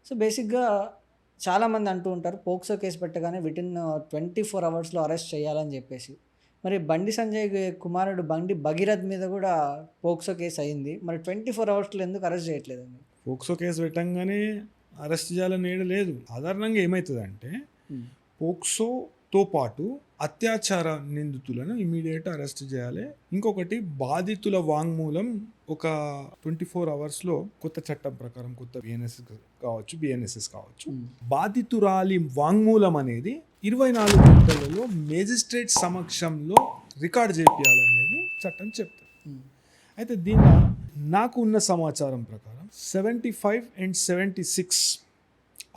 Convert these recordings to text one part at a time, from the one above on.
So, బేసిక్‌గా చాలామంది అంటూ ఉంటారు పోక్సో కేస్ పెట్టగానే వితిన్ 24 అవర్స్‌లో అరెస్ట్ చేయాలని జెప్పేసి. మరి బండి సంజయ్ కుమారుడు బండి భగీరథ్ మీద గూడా పోక్సో కేస్ అయింది. మరి 24 అవర్స్‌లో ఎందుకు అరెస్ట్ జేయట్లేదండి? పోక్సో కేసు పెట్టంగానే అరెస్ట్ చేయాలని ఏడ లేదు. సాధారణంగా ఏమవుతుందంటే హ్మ్. పోక్సోతో పాటు అత్యాచార నిందితులను ఇమీడియట్ అరెస్ట్ చేయాలి. ఇంకొకటి బాధితుల వాంగ్మూలం ఒక 24 అవర్స్లో కొత్త చట్టం ప్రకారం కొత్త బిఎన్ఎస్ఎస్ కావచ్చు హ్మ్. బాధితురాలి వాంగ్మూలం అనేది 24 గంటలలో మేజిస్ట్రేట్ సమక్షంలో రికార్డ్ చేయాలనేది చట్టం చెప్తుంది. హ్మ్. అయితే దీనిలో నాకు ఉన్న సమాచారం ప్రకారం 75 అండ్ 76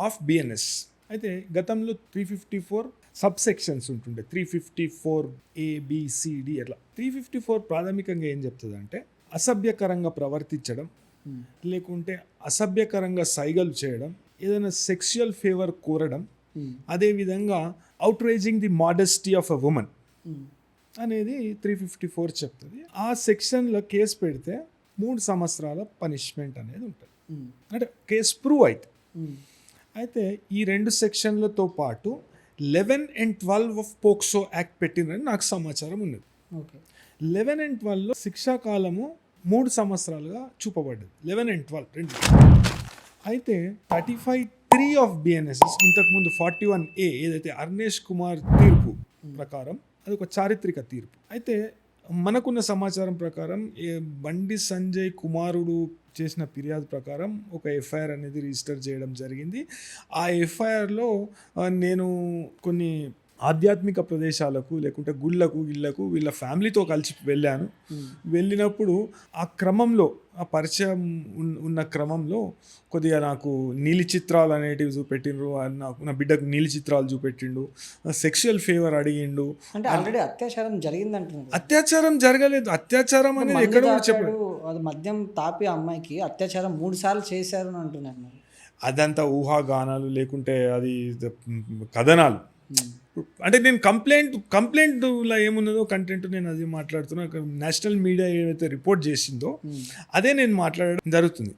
ఆఫ్ బిఎన్ఎస్ అయితే గతంలో 354 సబ్ సెక్షన్స్ ఉంటుండే 354 ఏబిసిడి అట్లా 354 ప్రాథమికంగా ఏం చెప్తుంది అంటే అసభ్యకరంగా ప్రవర్తించడం హ్మ్. లేకుంటే అసభ్యకరంగా సైగలు చేయడం ఏదైనా సెక్షువల్ ఫేవర్ కోరడం హ్మ్. అదేవిధంగా outraging the modesty of a women హ్మ్. అనేది 354 చెప్తుంది. ఆ సెక్షన్లో కేసు పెడితే 3 సంవత్సరాల పనిష్మెంట్ అనేది ఉంటుంది. హ్మ్. అంటే కేసు ప్రూవ్ అయితే హ్మ్. అయితే ఈ 2 సెక్షన్లతో పాటు 11 అండ్ 12 ఆఫ్ పోక్సో యాక్ట్ పెట్టిందని నాకు సమాచారం ఉన్నది. ఓకే. 11 అండ్ 12లో శిక్షాకాలము 3 సంవత్సరాలుగా చూపబడ్డది. 11 అండ్ 12 రెండు. అయితే 35(3) ఆఫ్ బిఎన్ఎస్ఎస్ ఇంతకుముందు 41A ఏదైతే అర్నేష్ కుమార్ తీర్పు ప్రకారం అది ఒక చారిత్రక తీర్పు. అయితే మనకున్న సమాచారం ప్రకారం బండి సంజయ్ కుమారుడు చేసిన ఫిర్యాదు ప్రకారం ఒక ఎఫ్ఐఆర్ అనేది రిజిస్టర్ చేయడం జరిగింది. ఆ ఎఫ్ఐఆర్లో నేను కొన్ని ఆధ్యాత్మిక ప్రదేశాలకు లేకుంటే గుళ్ళకు వీళ్ళ ఫ్యామిలీతో కలిసి వెళ్ళాను. వెళ్ళినప్పుడు ఆ క్రమంలో ఆ పరిచయం ఉన్న క్రమంలో కొద్దిగా నాకు నీలి చిత్రాలు అనేటివి చూపెట్టిండ్రు. నాకు నా బిడ్డకు నీలి చిత్రాలు చూపెట్టిండు. సెక్షువల్ ఫేవర్ అడిగిండు. అంటే ఆల్రెడీ అత్యాచారం జరిగిందంటున్నారు. అత్యాచారం జరగలేదు. అత్యాచారం అనేది ఎక్కడ కూడా చెప్పాడు. అది మద్యం తాపి ఆ అమ్మాయికి అత్యాచారం 3 సార్లు చేశారు అని అంటున్నారు మరి. అదంతా ఊహాగానాలు లేకుంటే అది కథనాలు. అంటే నేను కంప్లైంట్లో ఏమున్నదో కంటెంట్ నేను అది మాట్లాడుతున్నా. నేషనల్ మీడియా ఏదైతే రిపోర్ట్ చేసిందో అదే నేను మాట్లాడడం జరుగుతుంది.